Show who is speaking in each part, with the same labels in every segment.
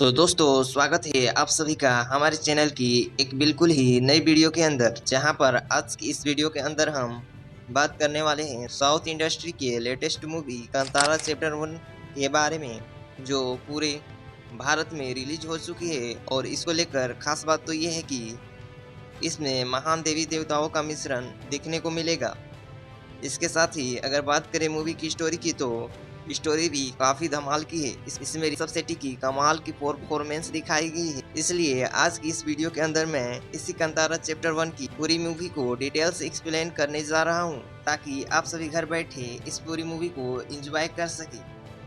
Speaker 1: तो दोस्तों स्वागत है आप सभी का हमारे चैनल की एक बिल्कुल ही नई वीडियो के अंदर, जहां पर आज की इस वीडियो के अंदर हम बात करने वाले हैं साउथ इंडस्ट्री के लेटेस्ट मूवी कांतारा चैप्टर 1 के बारे में, जो पूरे भारत में रिलीज हो चुकी है। और इसको लेकर खास बात तो ये है कि इसमें महान देवी देवताओं का मिश्रण देखने को मिलेगा। इसके साथ ही अगर बात करें मूवी की स्टोरी की, तो स्टोरी भी काफी धमाल की है। इसमें ऋषभ शेट्टी की कमाल की परफॉर्मेंस दिखाई गई है। इसलिए आज की इस वीडियो के अंदर मैं इसी कांतारा चैप्टर 1 की पूरी मूवी को डिटेल से एक्सप्लेन करने जा रहा हूं, ताकि आप सभी घर बैठे इस पूरी मूवी को एंजॉय कर सके।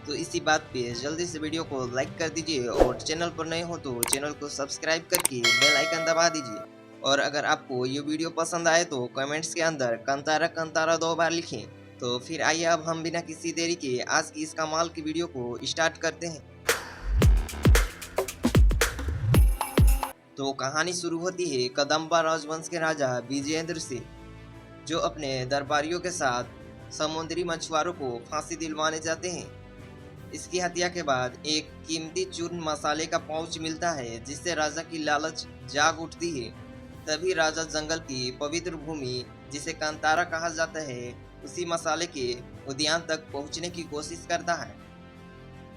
Speaker 1: तो इसी बात पे जल्दी से वीडियो को लाइक कर दीजिए, और चैनल पर नए हो तो चैनल को सब्सक्राइब करके बेल आइकन दबा दीजिए। और अगर आपको ये वीडियो पसंद आए तो कमेंट्स के अंदर कंतारा कंतारा 2 बार लिखें। तो फिर आइए अब हम बिना किसी देरी के आज की इस कमाल की वीडियो को स्टार्ट करते हैं। तो कहानी शुरू होती है कदम्बा राजवंश के राजा विजयेंद्र से, जो अपने दरबारियों के साथ समुद्री मछुआरों को फांसी दिलवाने जाते हैं। इसकी हत्या के बाद एक कीमती चूर्ण मसाले का पाउच मिलता है, जिससे राजा की लालच जाग उठती है। तभी राजा जंगल की पवित्र भूमि, जिसे कांतारा कहा जाता है, उसी मसाले के उद्यान तक पहुंचने की कोशिश करता है।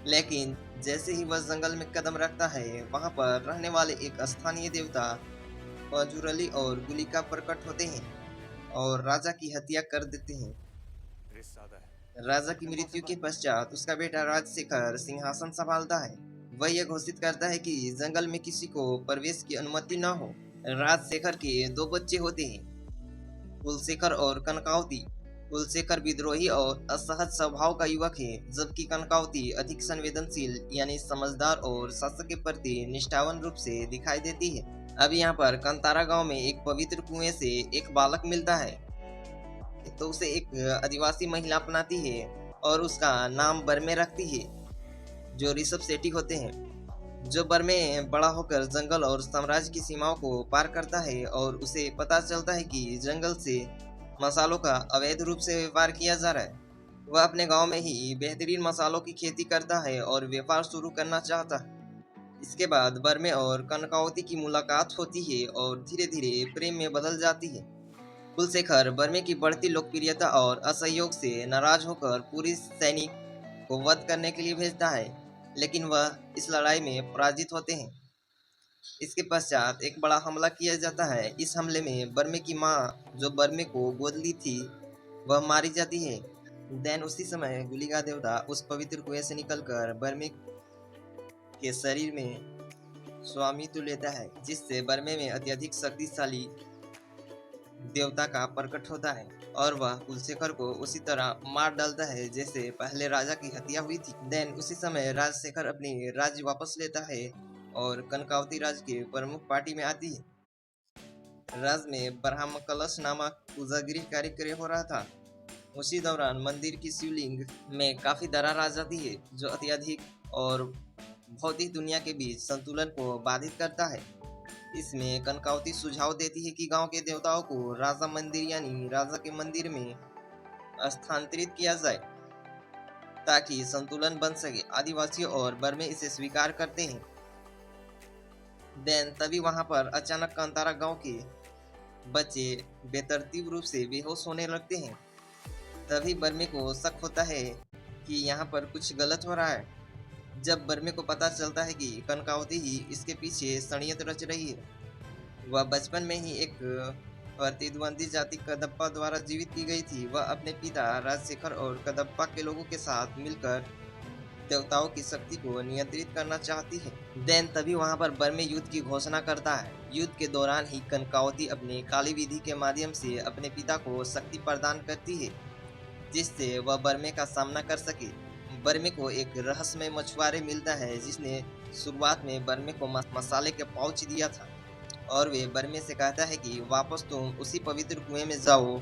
Speaker 1: लेकिन जैसे ही वह जंगल में कदम रखता है, वहां पर रहने वाले एक स्थानीय देवता पजुरली और गुलिका प्रकट होते हैं और राजा की हत्या कर देते हैं। राजा की मृत्यु के पश्चात उसका बेटा राजशेखर सिंहासन संभालता है। वह यह घोषित करता है कि जंगल में किसी को प्रवेश की अनुमति न हो। राजशेखर के 2 बच्चे होते हैं, कुलशेखर और कनकावती। कुलशेखर विद्रोही और असहज स्वभाव का युवक है, जबकि कनकावती अधिक संवेदनशील यानी समझदार और शासक के प्रति निष्ठावान रूप से दिखाई देती है। अब यहाँ पर कंतारा गांव में एक पवित्र कुएं से एक बालक मिलता है, तो उसे एक आदिवासी महिला अपनाती है और उसका नाम बर्मे रखती है, जो ऋषभ शेट्टी होते हैं। जो बर्मे बड़ा होकर जंगल और साम्राज्य की सीमाओं को पार करता है, और उसे पता चलता है कि जंगल से मसालों का अवैध रूप से व्यापार किया जा रहा है। वह अपने गांव में ही बेहतरीन मसालों की खेती करता है और व्यापार शुरू करना चाहता है। इसके बाद बर्मे और कनकावती की मुलाकात होती है और धीरे धीरे प्रेम में बदल जाती है। कुलशेखर बर्मे की बढ़ती लोकप्रियता और असहयोग से नाराज होकर पूरी सैनिक को वध करने के लिए भेजता है, लेकिन वह इस लड़ाई में पराजित होते हैं। इसके पश्चात एक बड़ा हमला किया जाता है। इस हमले में बर्मे की माँ, जो बर्मे को गोद ली थी, वह मारी जाती है। देन उसी समय गुलिका देवता उस पवित्र कुएं से निकलकर बर्मे के शरीर में स्वामित्व लेता है, जिससे बर्मे में अत्यधिक शक्तिशाली देवता का प्रकट होता है, और वह कुलशेखर को उसी तरह मार डालता है जैसे पहले राजा की हत्या हुई थी। देन उसी समय राजशेखर अपनी राज्य वापस लेता है और कनकावती राज के प्रमुख पार्टी में आती है। राज में ब्रह्म कलश नामक पूजागृह कार्य हो रहा था। उसी दौरान मंदिर की शिवलिंग में काफी दरार आ जाती है, जो अत्यधिक और भौतिक दुनिया के बीच संतुलन को बाधित करता है। इसमें कनकावती सुझाव देती है कि गांव के देवताओं को राजा मंदिर यानी राजा के मंदिर में स्थानांतरित किया जाए, ताकि संतुलन बन सके। आदिवासियों और बर्मे इसे स्वीकार करते हैं। देन तभी वहां पर अचानक कांतारा गांव के बच्चे बेतरतीब रूप से बेहोश होने लगते हैं। तभी बर्मे को शक होता है कि यहाँ पर कुछ गलत हो रहा है। जब बर्मे को पता चलता है कि कनकावती ही इसके पीछे षड्यंत्र रच रही है। वह बचपन में ही एक प्रतिद्वंदी जाति कदप्पा द्वारा जीवित की गई थी। वह अपने पिता राजशेखर और कदप्पा के लोगों के साथ मिलकर देवताओं की शक्ति को नियंत्रित करना चाहती है। देन तभी वहां पर बर्मे युद्ध की घोषणा करता है। युद्ध के दौरान ही कनकावती अपनी काली विधि के माध्यम से अपने पिता को शक्ति प्रदान करती है, जिससे वह बर्मे का सामना कर सके। बर्मे को एक रहस्यमय मछुआरे मिलता है, जिसने शुरुआत में बर्मे को मसाले के पाउच दिया था, और वे बर्मे से कहता है कि वापस तुम उसी पवित्र कुएं में जाओ।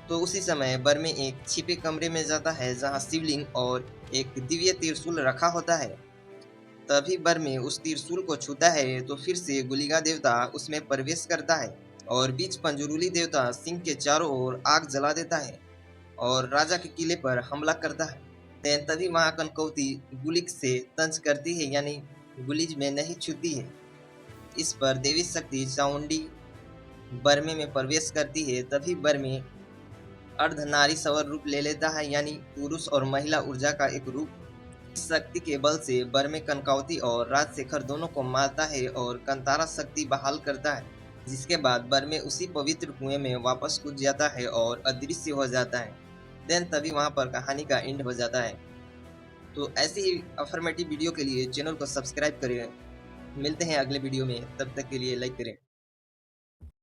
Speaker 1: तो उसी समय बर्मे एक छिपे कमरे में जाता है, जहां शिवलिंग और एक दिव्य त्रिशूल रखा होता है। तभी बर्मे उस त्रिशूल को छूता है, तो फिर से गुलिका देवता उसमें प्रवेश करता है और बीच पंजुरुली देवता सिंह के चारों ओर आग जला देता है और राजा के किले पर हमला करता है। तभी वहां कनकावती गुलिक से तंज करती है, यानी गुलिज में नहीं छूती है। इस पर देवी शक्ति चामुंडी बर्मे में प्रवेश करती है। तभी बर्मे अर्धनारीश्वर रूप ले लेता है, यानी पुरुष और महिला ऊर्जा का एक रूप। इस शक्ति के बल से बर्मे कनकावती और राजशेखर दोनों को मारता है और कंतारा शक्ति बहाल करता है, जिसके बाद बर्मे उसी पवित्र कुएं में वापस कूद जाता है और अदृश्य हो जाता है। देन तभी वहां पर कहानी का एंड हो जाता है। तो ऐसी ही अफर्मेटिव वीडियो के लिए चैनल को सब्सक्राइब करें। मिलते हैं अगले वीडियो में, तब तक के लिए लाइक करें।